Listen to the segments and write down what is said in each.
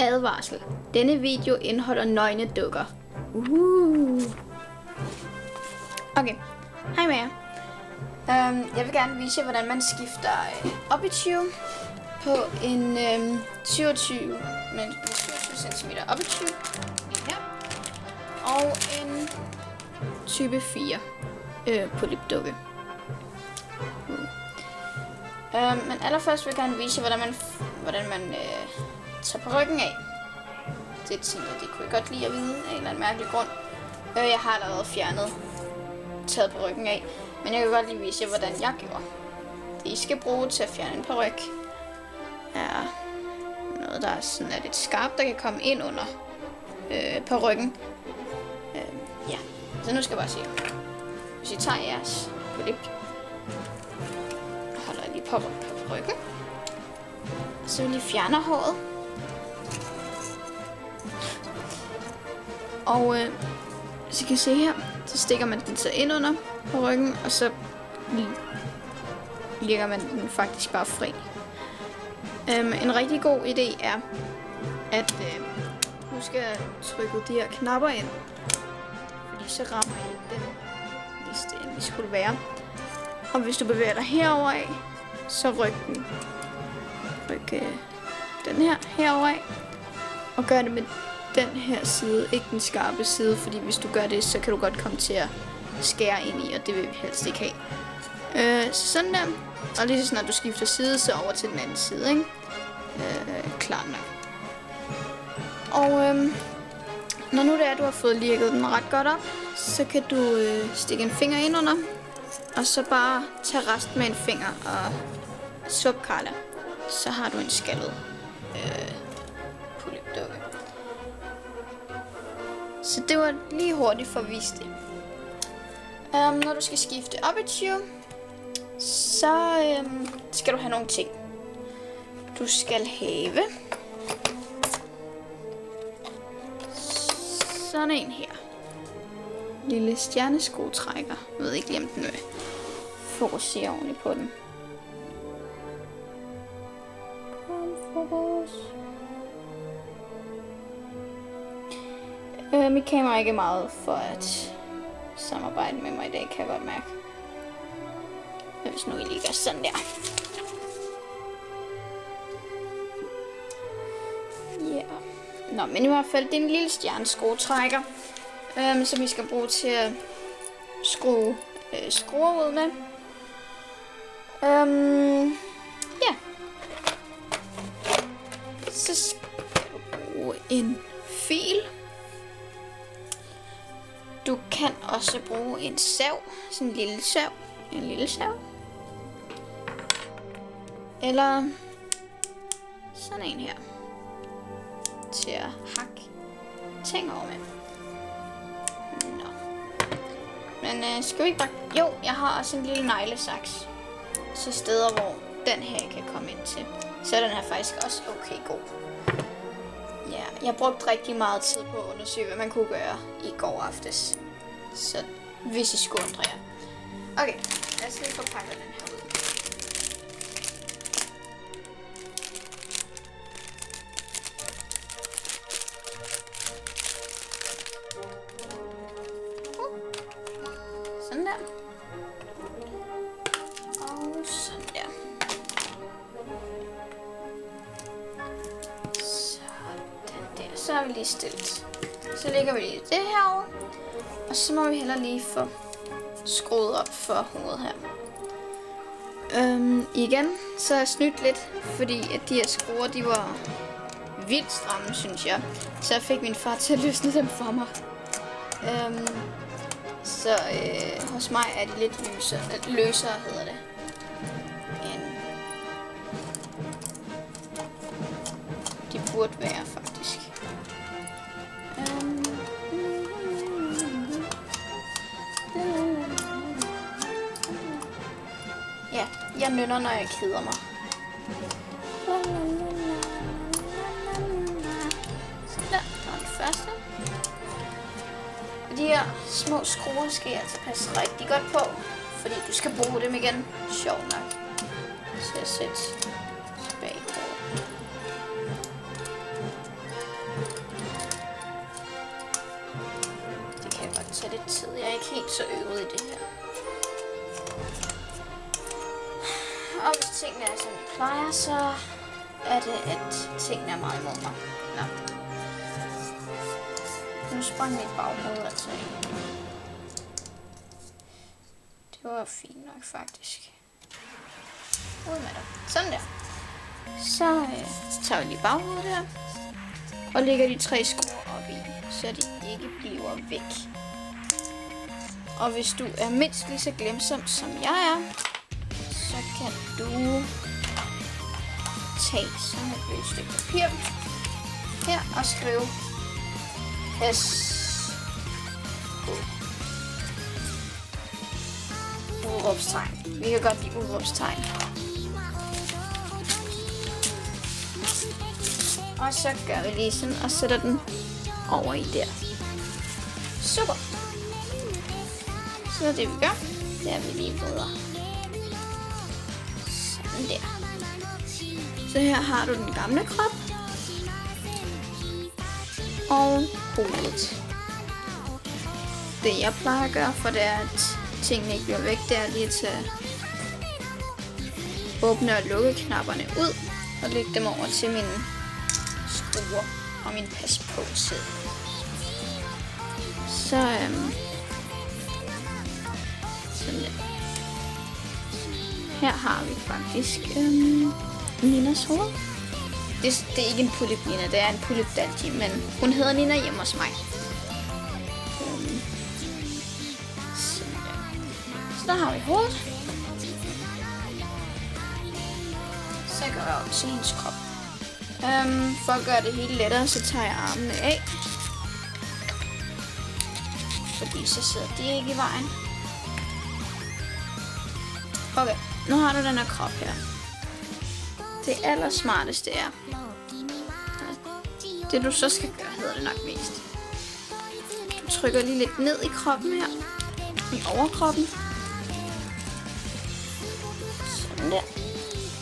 Advarsel. Denne video indeholder nøgne dukker. Okay, hej med jer. Jeg vil gerne vise jer, hvordan man skifter Obiture på en 27 cm Obiture her, og en type 4 polypdukke. Men allerførst vil jeg gerne vise jer, hvordan man tager perukken af. Det tænker jeg, det kunne jeg godt lide at vide af en eller anden mærkelig grund. Jeg har allerede taget perukken af, men jeg kan godt lige vise jer, hvordan jeg gjorde. Det I skal bruge til at fjerne en peruk er noget, der er sådan lidt skarpt, der kan komme ind under perukken. Ja, så nu skal jeg bare se. Hvis I tager jeres polyp, holder jeg lige på perukken, så vil I fjerne håret. Og så kan I se her, så stikker man den så ind under perukken, og så lægger man den faktisk bare fri. En rigtig god idé er at huske at trykke de her knapper ind, fordi så rammer I den, hvis det endelig skulle være. Og hvis du bevæger dig herover af, så ryk den her herover af, og gør det med den her side, ikke den skarpe side, fordi hvis du gør det, så kan du godt komme til at skære ind i, og det vil vi helst ikke have. Sådan der, og lige så snart du skifter side, så over til den anden side, ikke? Klart nok. Og når nu det er, du har fået lirket den ret godt op, så kan du stikke en finger ind under, og så bare tage resten med en finger og sup, Carla. Så har du en skaldet polypdukke. Så det var lige hurtigt for at vise det. Når du skal skifte Obiture, så skal du have nogle ting. Du skal have sådan en her. Lille stjerneskruetrækker. Jeg ved ikke lige, om den vil fokusere ordentligt på den. Fokus. Mit kamera er ikke meget for at samarbejde med mig i dag, kan jeg godt mærke. Hvis nu I lige gør sådan der. Ja. Nå, men i hvert fald, det er en lille stjerneskruetrækker, som I skal bruge til at skrue skruer ud med. Ja. Så skal du bruge en fil. Du kan også bruge en sav, sådan en lille sav. Eller sådan en her, til at hakke ting over med. Nå. Men skal vi ikke bare... Jo, jeg har også en lille neglesaks. Så steder, hvor den her kan komme ind til. Så er den her faktisk også okay god. Ja, jeg brugte rigtig meget tid på at undersøge, hvad man kunne gøre i går aftes. Så hvis I skulle undre jer. Okay, lad os lige få pakket den her ud. Sådan der. Og sådan der. Sådan der. Så har vi lige stillet. Så lægger vi lige det herovre. Og så må vi heller lige få skruet op for hovedet her. Igen, så har jeg snydt lidt, fordi at de her skruer, de var vildt stramme, synes jeg. Så jeg fik min far til at løsne dem for mig. Så hos mig er de lidt løsere hedder det. De burde være faktisk. Ja, jeg nynner, når jeg keder mig. Sådan der, og den første. De her små skruer skal jeg altså passe rigtig godt på, fordi du skal bruge dem igen. Sjovt nok. Så jeg sætter tilbage på. tingene er, som de plejer, så er det, at tingene er meget imod mig. Nå. Nu sprang mit baghoved altså i. Det var fint nok, faktisk. Ud med dig. Sådan der. Så tager vi lige baghovedet her. Og lægger de 3 skruer op i, så de ikke bliver væk. Og hvis du er mindst lige så glemsom som jeg er, så kan du tage sådan et lille stykke papir her og skrive S. Udråbstegn. Vi kan godt lide udråbstegn. Og så gør vi lige sådan og sætter den over i der. Super. Så det vi gør, det er vi lige bryder. Sådan der. Så her har du den gamle krop. Og hovedet. Det jeg plejer at gøre, for det er, at tingene ikke bliver væk, det er lige at tage åbne og lukke knapperne ud. Og lægge dem over til mine skruer og min pas på side. Så sådan der. Her har vi faktisk Ninas hoved. Det er ikke en Pulip Nina, det er en Pulip Dalji, men hun hedder Nina hjemme hos mig. Sådan der. Så der har vi hovedet. Så går jeg op til hendes krop. For at gøre det helt lettere, så tager jeg armene af. Fordi så sidder de ikke i vejen. Okay, nu har du den her krop her. Det allersmarteste er, det du så skal gøre, hedder det nok mest. Du trykker lige lidt ned i kroppen her. I overkroppen. Sådan der.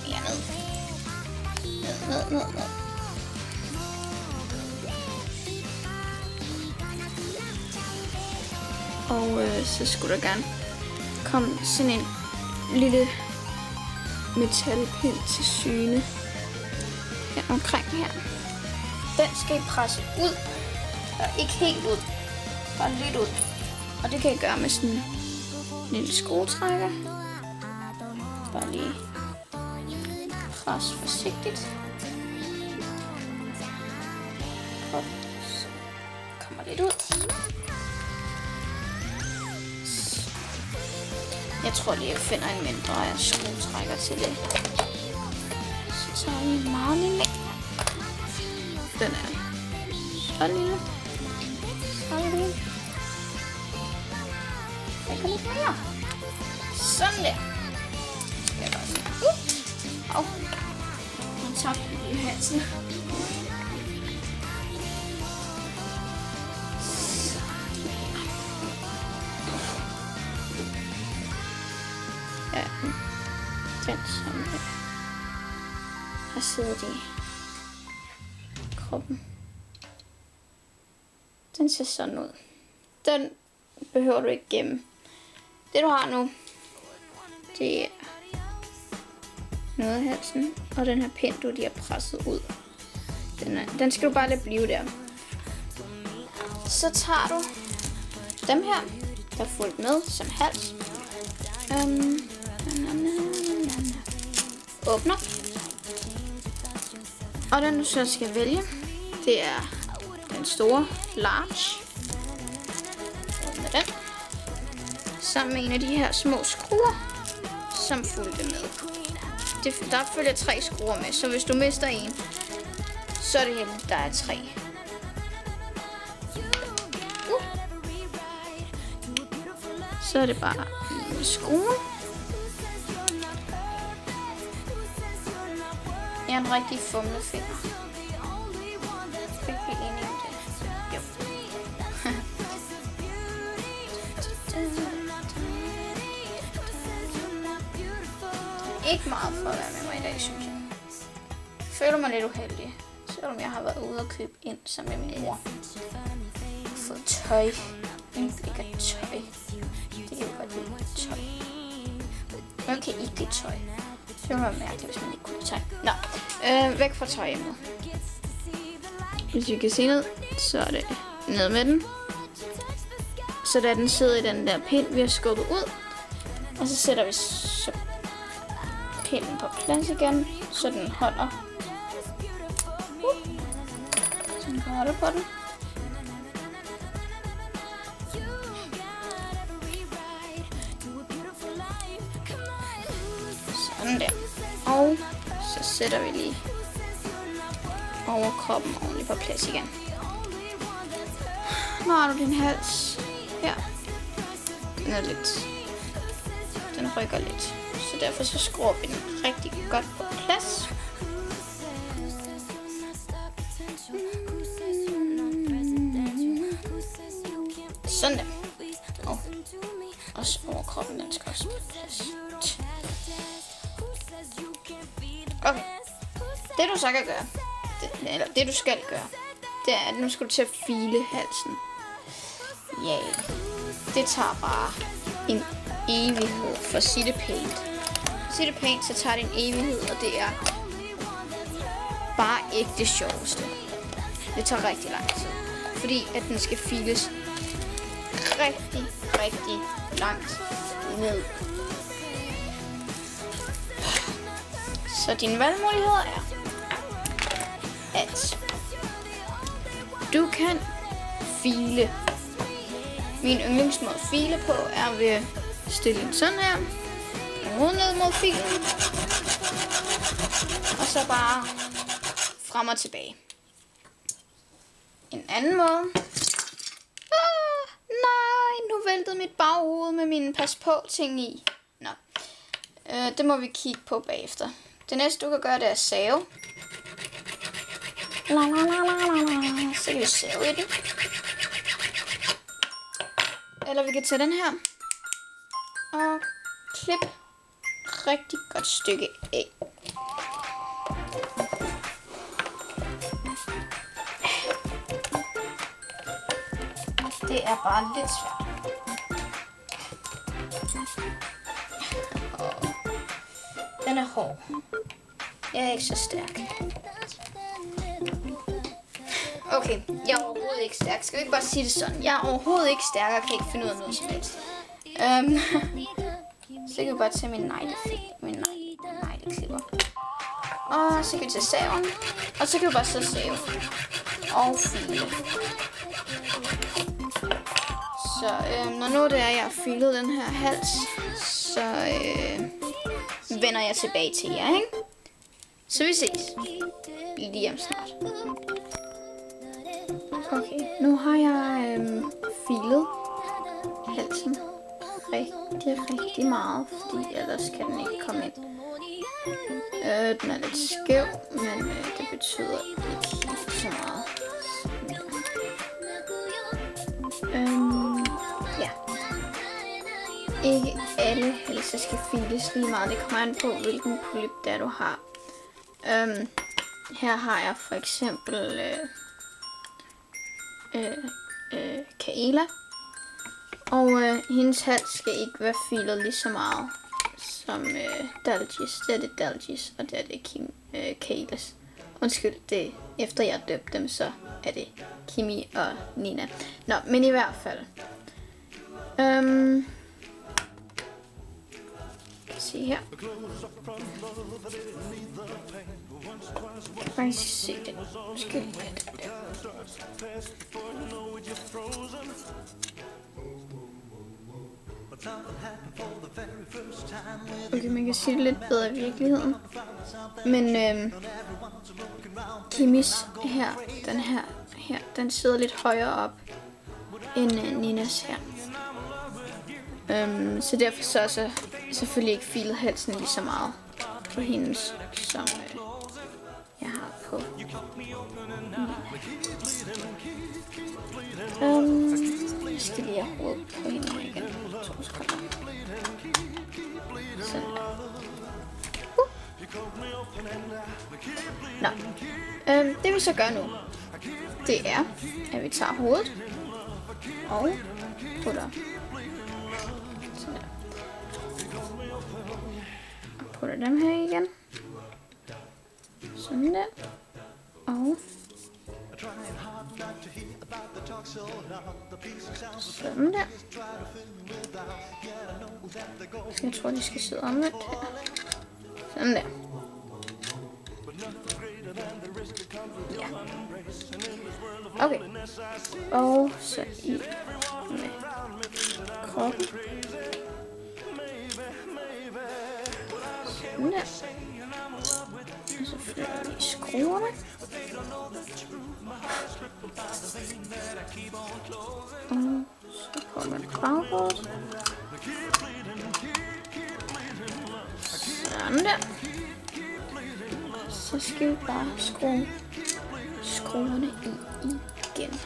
Ja, ned. Ned. Og så skulle der gerne komme sådan en lille metalpind til syne her omkring her. Den skal I presse ud, og ikke helt ud, bare lidt ud. Og det kan I gøre med sådan en lille skruetrækker. Bare lige pres forsigtigt. Og så kommer lidt ud. Jeg tror lige, jeg finder en mindre skruetrækker til det. Så tager vi en meget lille. Den er så lille. Så lille. Jeg kan lidt mere. Sådan der. Skal jeg bare sige. Au. Nu tabte jeg lige halsen. Ja, den som har siddet i kroppen. Den ser sådan ud. Den behøver du ikke gemme. Det du har nu, det er noget af halsen, og den her pind, du lige har presset ud. Den skal du bare lade blive der. Så tager du dem her, der er fuldt med som hals. Åbner. Og den du så skal vælge, det er den store large. Åbner den. Sammen med en af de her små skruer, som fulgte med. Der følger 3 skruer med, så hvis du mister en, så er det heldigt, der er 3. Så er det bare en skrue. Jeg er en rigtig fumlefinger. Jeg er helt enig om det. Jo. Ikke meget for at være med mig i dag, synes jeg. Jeg føler mig lidt uheldig, selvom jeg har været ude og købe ind sammen med min mor. Jeg har fået tøj. Hvem ikke tøj? Det kan jo godt lide tøj. Hvem kan ikke lide tøj? Det ville være mærkeligt, hvis man ikke kunne tegne. Nå, væk fra tøjemnet. Hvis vi kan se ned, så er det ned med den. Så da den sidder i den der pind, vi har skubbet ud. Og så sætter vi så pinden på plads igen, så den holder. Så den kan holde på den. Sådan der. Og så sætter vi lige overkroppen ordentligt på plads igen. Nu har du din hals her. Den rykker lidt. Så derfor så skruer vi den rigtig godt på plads. Sådan der. Og også overkroppen, den skal også på plads. Okay. Det du så kan gøre, det du skal gøre, det er, at nu skal du til at file halsen. Ja, det tager bare en evighed for City Paint. For City Paint, så tager det en evighed, og det er bare ikke det sjoveste. Det tager rigtig lang tid, fordi at den skal files rigtig langt ned. Så dine valgmuligheder er, at du kan file. Min yndlingsmåde at file på er ved at stille den sådan her. Hovedet ned mod filen. Og så bare frem og tilbage. En anden måde. Nej, nu væltede mit baghoved med mine pas på ting i. Nå. Det må vi kigge på bagefter. Det næste du kan gøre, det er at save. Så kan vi save i det. Eller vi kan tage den her og klippe rigtig godt stykke af. Det er bare lidt svært. Den er hård. Jeg er ikke så stærk. Okay, jeg er overhovedet ikke stærk. Skal vi ikke bare sige det sådan? Jeg er overhovedet ikke stærk og kan ikke finde ud af noget som helst. Så kan vi bare tage min negleklipper. Og så kan vi tage saven. Og så kan vi bare så save. Og file. Så når nu det er, jeg har filet den her hals, så vender jeg tilbage til jer, ikke? Så vi ses lige om snart. Okay, nu har jeg filet halsen rigtig meget, fordi ellers kan den ikke komme ind. Den er lidt skæv, men det betyder ikke så meget. Ja. Ikke alle halser skal files lige meget. Det kommer an på, hvilken polyp der du har. Her har jeg for eksempel Kaela. Og hendes hals skal ikke være filet lige så meget som Dalgis. Det er det Dalgis, og det er det Kaelas. Undskyld, det efter jeg døbte dem, så er det Kimi og Nina. Nå, men i hvert fald. Kan se her. Jeg kan se det. Okay, man kan se det lidt bedre i virkeligheden. Men Kimis her, den sidder lidt højere op end Ninas her. Så derfor så selvfølgelig ikke filet halsen lige så meget på hendes, som jeg har på. Jeg skal lige have hovedet på hende igen. 2 sekunder. Sådan der. Nå. Det vi så gør nu, det er, at vi tager hovedet og putter sådan der putter dem her igen. Sådan der. Og sådan der. Jeg tror, de skal sidde omvendt her. Sådan der. Ja. Okay. Og så i med kroppen. Sådan der. Og så flytter vi skruerne. Og så kommer bagrådet. Sådan der. Så skal vi bare skrue skruerne i igen.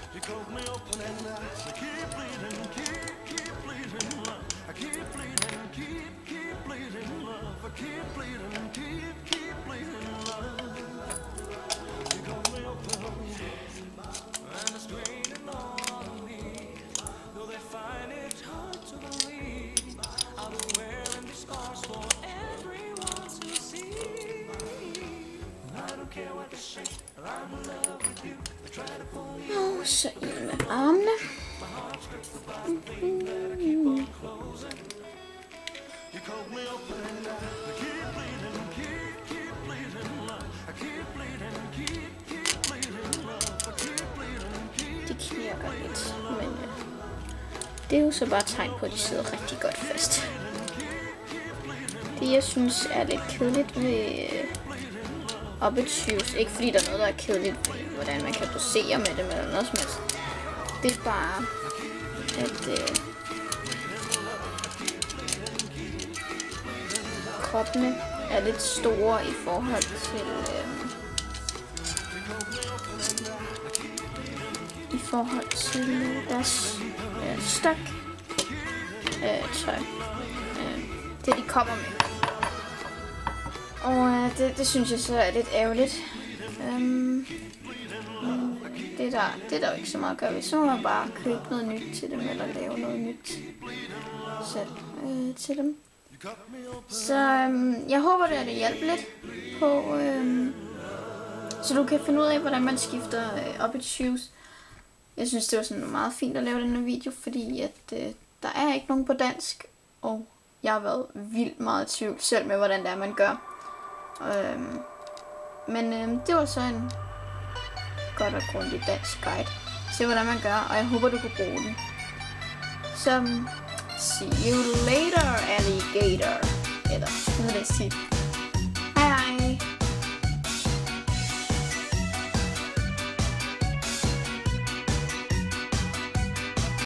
Og så ind med armene. Det knirker lidt, men det er jo så bare tegn på, at de sidder rigtig godt fast. Det jeg synes er lidt kedeligt ved Up-It-Shoes, ikke fordi der er noget, der er kedeligt ved, hvordan man kan dosere med dem eller noget som helst. Det er bare, at kroppene er lidt store i forhold til deres stok tøj. Det de kommer med. Og det synes jeg så er lidt ærgerligt. Det er der jo ikke så meget at gøre ved. Så må man bare købe noget nyt til dem, eller lave noget nyt selv til dem. Så jeg håber, det hjalp lidt på, så du kan finde ud af, hvordan man skifter Up-It-Shoes. Jeg synes, det var sådan meget fint at lave den her video, fordi at der er ikke nogen på dansk, og jeg har været vildt meget i tvivl selv med, hvordan det er, man gør. Men det var så en godt og grundig dansk guide til, hvordan man gør, og jeg håber, du kunne bruge den. Så see you later, alligator. Eller hvad vil jeg sige?